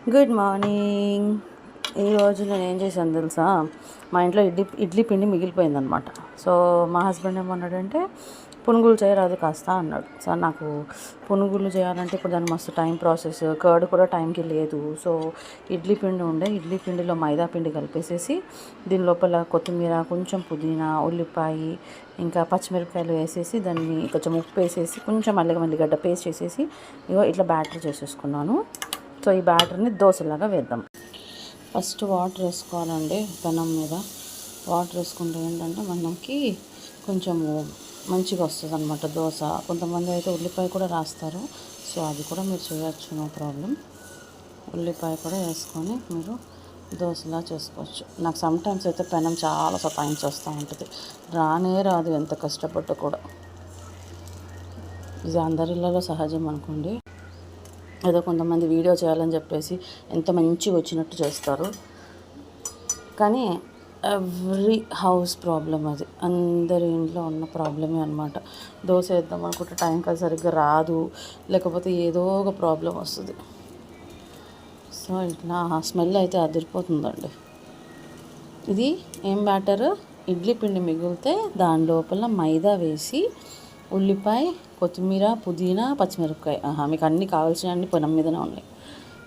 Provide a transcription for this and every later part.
Good morning. ఈరోజు నేను ఏం చేశాను తెలుసా? మా ఇంట్లో ఇడ్లీ పిండి మిగిలిపోయిందనమాట. సో మా హస్బెండ్ ఏమన్నాడంటే పునుగులు చేయరాదు కాస్త అన్నాడు. సో నాకు పునుగులు చేయాలంటే ఇప్పుడు దాన్ని మస్తు టైం ప్రాసెస్, కర్డ్ కూడా టైంకి లేదు. సో ఇడ్లీ పిండిలో మైదా పిండి కలిపేసేసి దీని లోపల కొత్తిమీర, కొంచెం పుదీనా, ఉల్లిపాయ, ఇంకా పచ్చిమిరపకాయలు వేసేసి దాన్ని కొంచెం ఉప్పు వేసేసి కొంచెం మల్లిగడ్డ పేస్ట్ చేసేసి ఇట్లా బ్యాటర్ చేసేసుకున్నాను. సో ఈ బ్యాటర్ని దోశలాగా వేద్దాం. ఫస్ట్ వాటర్ వేసుకోవాలండి పెనం మీద. వాటర్ వేసుకుంటే ఏంటంటే మనకి కొంచెము మంచిగా వస్తుంది అనమాట దోశ. కొంతమంది అయితే ఉల్లిపాయ కూడా రాస్తారు. సో అది కూడా మీరు చేయొచ్చు, నో ప్రాబ్లం. ఉల్లిపాయ కూడా వేసుకొని మీరు దోశలా చేసుకోవచ్చు. నాకు సమ్టైమ్స్ అయితే పెనం చాలా సతాయించి వస్తూ ఉంటుంది, రాదు ఎంత కష్టపడ్డా కూడా. ఇది అందరి ఇళ్ళలో సహజం అనుకోండి. ఏదో కొంతమంది వీడియో చేయాలని చెప్పేసి ఎంత మంచిగా వచ్చినట్టు చేస్తారు, కానీ ఎవ్రీ హౌస్ ప్రాబ్లం అది, అందరి ఇంట్లో ఉన్న ప్రాబ్లమే అనమాట. దోశ వేద్దాం అనుకుంటే టైంకి అది సరిగ్గా రాదు, లేకపోతే ఏదో ఒక ప్రాబ్లం వస్తుంది. సో ఇట్లా స్మెల్ అయితే అదిరిపోతుందండి. ఇది ఏం బ్యాటర్? ఇడ్లీ పిండి మిగిలితే దాని లోపల మైదా వేసి ఉల్లిపాయ, కొత్తిమీర, పుదీనా, పచ్చిమిరపకాయ, మీకు అన్నీ కావాల్సినవన్నీ పొలం మీదనే ఉన్నాయి.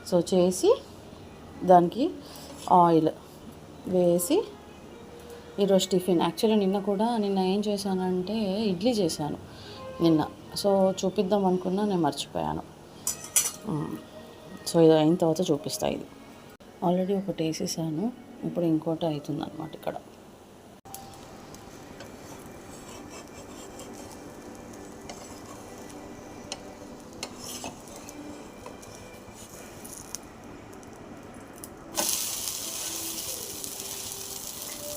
సో చేసి దానికి ఆయిల్ వేసి ఈరోజు టిఫిన్. యాక్చువల్లీ నిన్న ఏం చేశానంటే ఇడ్లీ చేశాను నిన్న. సో చూపిద్దాం అనుకున్నా, నేను మర్చిపోయాను. సో ఇది అయిన తర్వాత చూపిస్తా. ఇది ఆల్రెడీ ఒకటి వేసేసాను, ఇప్పుడు ఇంకోటి అవుతుంది అనమాట ఇక్కడ.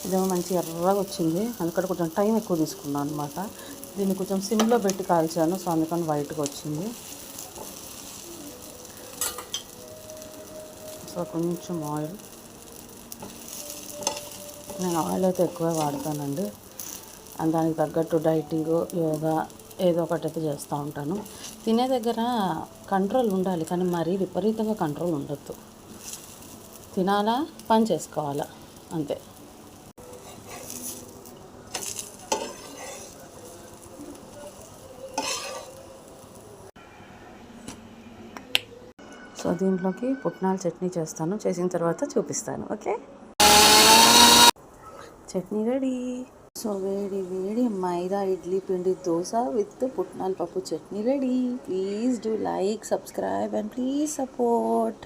ఇదేమో మంచి ఎర్రగా వచ్చింది, అందుకని కొంచెం టైం ఎక్కువ తీసుకున్నాను అనమాట. దీన్ని కొంచెం సిమ్లో పెట్టి కాల్చాను, సో అందుకని వైట్గా వచ్చింది. సో కొంచెం ఆయిల్, నేను ఆయిల్ అయితే ఎక్కువ వాడతానండి. అండ్ దానికి తగ్గట్టు డైటింగ్, యోగా ఏదో ఒకటి అయితే చేస్తూ ఉంటాను. తినే దగ్గర కంట్రోల్ ఉండాలి, కానీ మరీ విపరీతంగా కంట్రోల్ ఉండొద్దు. తినాలా, పని చేసుకోవాలా, అంతే. సో దీంట్లోకి పుట్నాల చట్నీ చేస్తాను, చేసిన తర్వాత చూపిస్తాను. Okay, chutney ready. సో వేడి వేడి మైదా ఇడ్లీ పిండి దోశ విత్ పుట్నాల పప్పు chutney ready. Please do like, subscribe and please support.